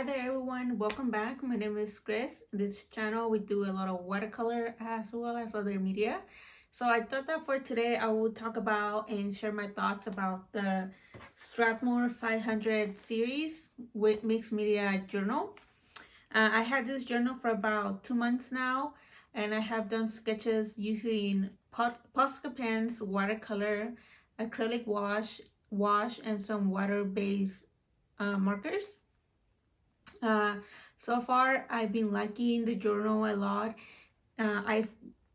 Hi there everyone, welcome back. My name is Chris. This channel we do a lot of watercolor as well as other media. So I thought that for today I will talk about and share my thoughts about the Strathmore 500 series with Mixed Media Journal. I had this journal for about 2 months now, and I have done sketches using Posca pens, watercolor, acrylic wash, and some water-based markers. So far, I've been liking the journal a lot. I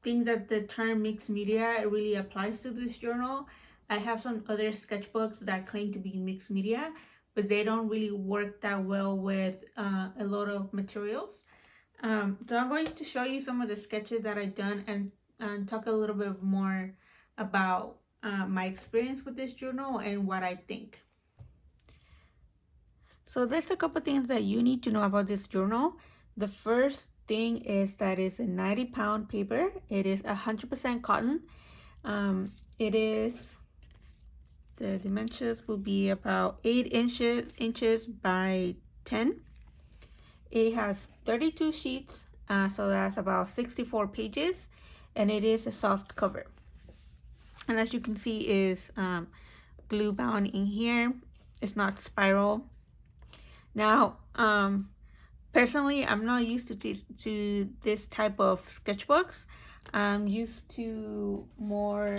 think that the term mixed media really applies to this journal. I have some other sketchbooks that claim to be mixed media, but they don't really work that well with a lot of materials. So I'm going to show you some of the sketches that I've done and talk a little bit more about my experience with this journal and what I think. So there's a couple things that you need to know about this journal. The first thing is that it's a 90-pound paper. It is 100% cotton. The dimensions will be about 8 inches by 10. It has 32 sheets, so that's about 64 pages, and it is a soft cover. And as you can see, is glue bound in here. It's not spiral. Now, personally, I'm not used to this type of sketchbooks. I'm used to more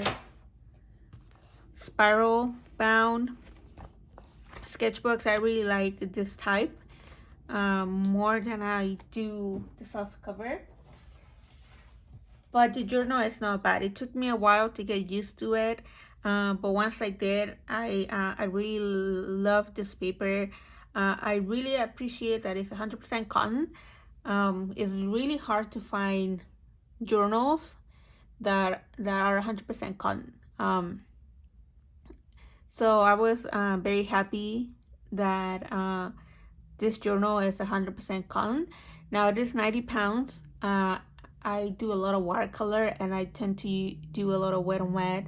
spiral bound sketchbooks. I really like this type more than I do the soft cover. But the journal is not bad. It took me a while to get used to it, but once I did, I really love this paper. I really appreciate that it's 100% cotton. It's really hard to find journals that are 100% cotton. So I was very happy that this journal is 100% cotton. Now it is 90 pounds. I do a lot of watercolor, and I tend to do a lot of wet on wet,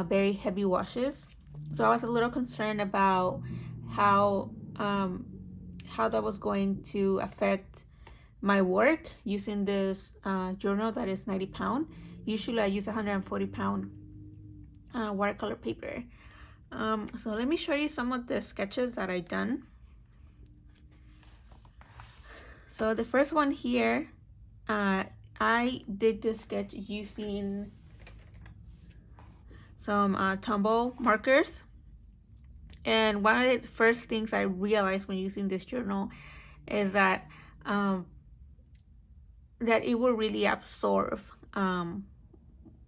very heavy washes. So I was a little concerned about how that was going to affect my work using this journal that is 90 pound. Usually I use 140 pound watercolor paper. So let me show you some of the sketches that I've done. So the first one here, I did this sketch using some tumble markers. And one of the first things I realized when using this journal is that that it will really absorb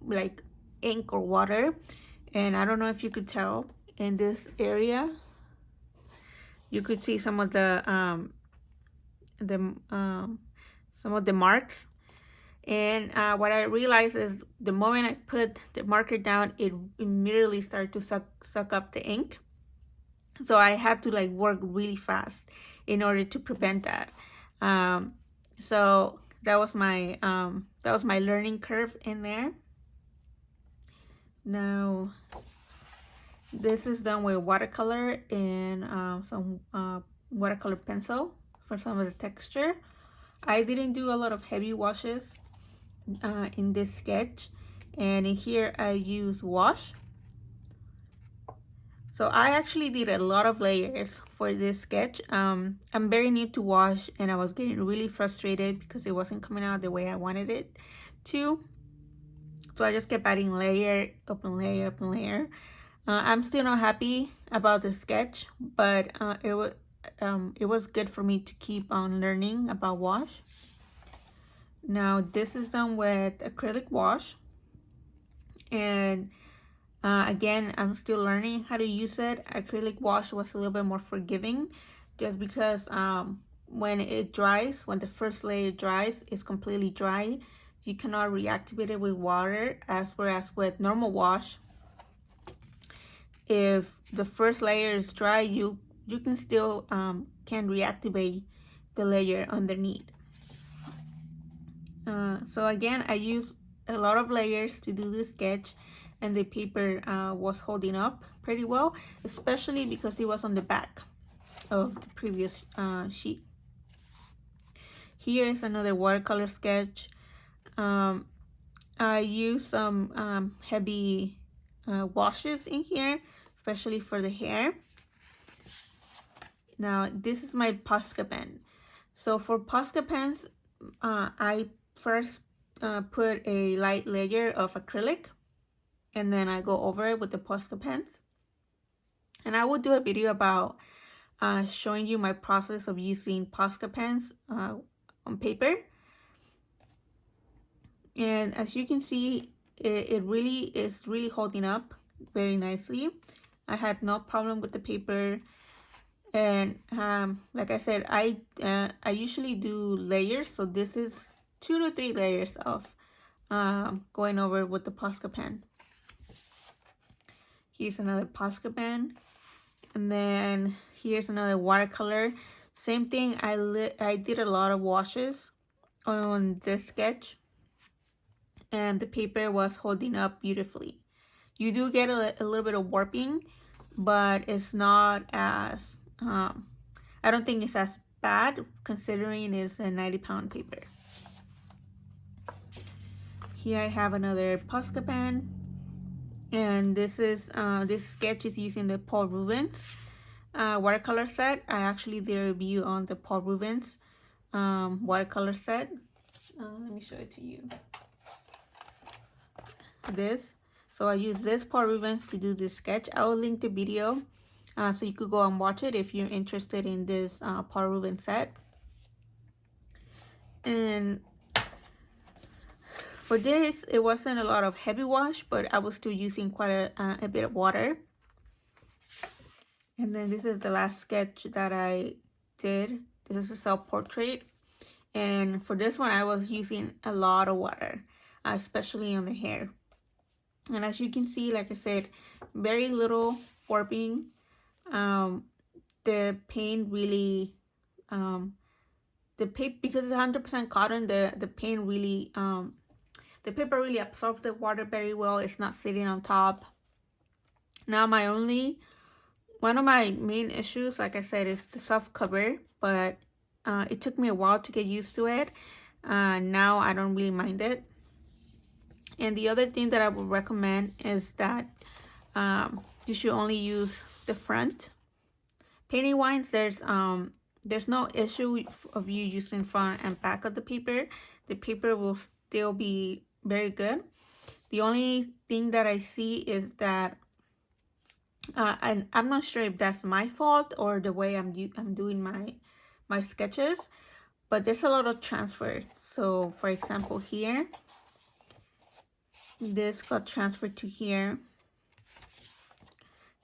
like ink or water. And I don't know if you could tell in this area, you could see some of the marks. And what I realized is the moment I put the marker down, it immediately started to suck up the ink. So I had to like work really fast in order to prevent that. So that was my learning curve in there. Now this is done with watercolor and some watercolor pencil for some of the texture. I didn't do a lot of heavy washes in this sketch, and in here I use wash. So I actually did a lot of layers for this sketch. I'm very new to wash, and I was getting really frustrated because it wasn't coming out the way I wanted it to. So I just kept adding layer, upon layer, upon layer. I'm still not happy about the sketch, but it was good for me to keep on learning about wash. Now this is done with acrylic wash, and again, I'm still learning how to use it. Acrylic wash was a little bit more forgiving, just because when it dries, when the first layer dries, it's completely dry. You cannot reactivate it with water, whereas with normal wash, if the first layer is dry, you can still can reactivate the layer underneath. So again, I use a lot of layers to do this sketch, and the paper was holding up pretty well, especially because it was on the back of the previous sheet. Here is another watercolor sketch. I use some heavy washes in here, especially for the hair. Now, this is my Posca pen. So for Posca pens, I first put a light layer of acrylic, and then I go over it with the Posca pens. And I will do a video about showing you my process of using Posca pens on paper. And as you can see, it really is holding up very nicely. I had no problem with the paper. And like I said, I usually do layers, so this is 2 to 3 layers of going over with the Posca pen. Here's another Posca pen, and then here's another watercolor. Same thing. I did a lot of washes on this sketch, and the paper was holding up beautifully. You do get a little bit of warping, but it's not as I don't think it's as bad considering it's a 90-pound paper. Here I have another Posca pen, and this sketch is using the Paul Rubens watercolor set. I actually did a review on the Paul Rubens watercolor set. Let me show it to you. So I use this Paul Rubens to do this sketch. I will link the video so you could go and watch it if you're interested in this Paul Rubens set. And for this, it wasn't a lot of heavy wash, but I was still using quite a bit of water. And then this is the last sketch that I did. This is a self-portrait. And for this one, I was using a lot of water, especially on the hair. And as you can see, like I said, very little warping. The paint really, because it's 100% cotton, the paint really, the paper really absorbs the water very well. It's not sitting on top. Now, one of my main issues, like I said, is the soft cover, but it took me a while to get used to it. Now I don't really mind it. And the other thing that I would recommend is that you should only use the front. Painting wise, there's no issue of you using front and back of the paper. The paper will still be very good. The only thing that I see is that and I'm not sure if that's my fault or the way I'm doing my sketches, but there's a lot of transfer. So for example, here, this got transferred to here.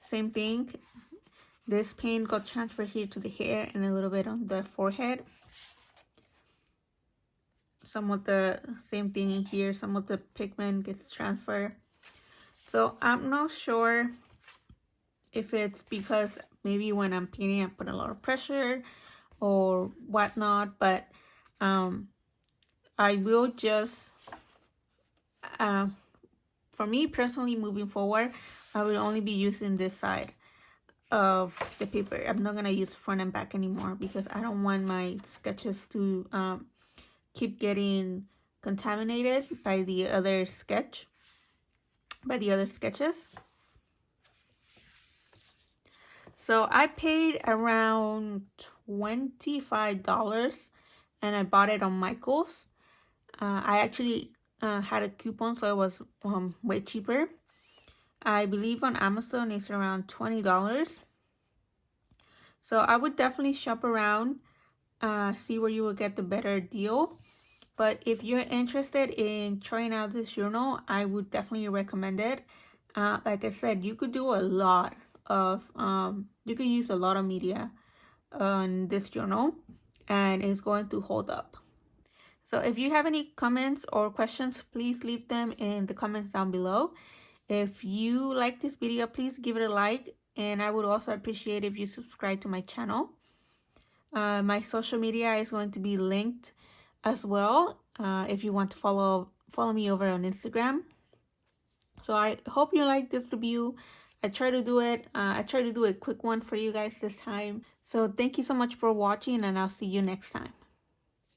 Same thing, this paint got transferred here to the hair and a little bit on the forehead. Some of the same thing in here, some of the pigment gets transferred. So I'm not sure if it's because maybe when I'm painting I put a lot of pressure or whatnot, but I will just for me personally, moving forward, I will only be using this side of the paper. I'm not gonna use front and back anymore because I don't want my sketches to keep getting contaminated by the other sketches. So I paid around $25 and I bought it on Michael's. I actually had a coupon, so it was way cheaper. I believe on Amazon it's around $20. So I would definitely shop around, see where you will get the better deal. But if you're interested in trying out this journal, I would definitely recommend it. Like I said, you could do a lot of, you could use a lot of media on this journal and it's going to hold up. So if you have any comments or questions, please leave them in the comments down below. If you like this video, please give it a like, and I would also appreciate if you subscribe to my channel. My social media is going to be linked as well if you want to follow me over on Instagram. So I hope you like this review. I try to do a quick one for you guys this time. So thank you so much for watching, and I'll see you next time.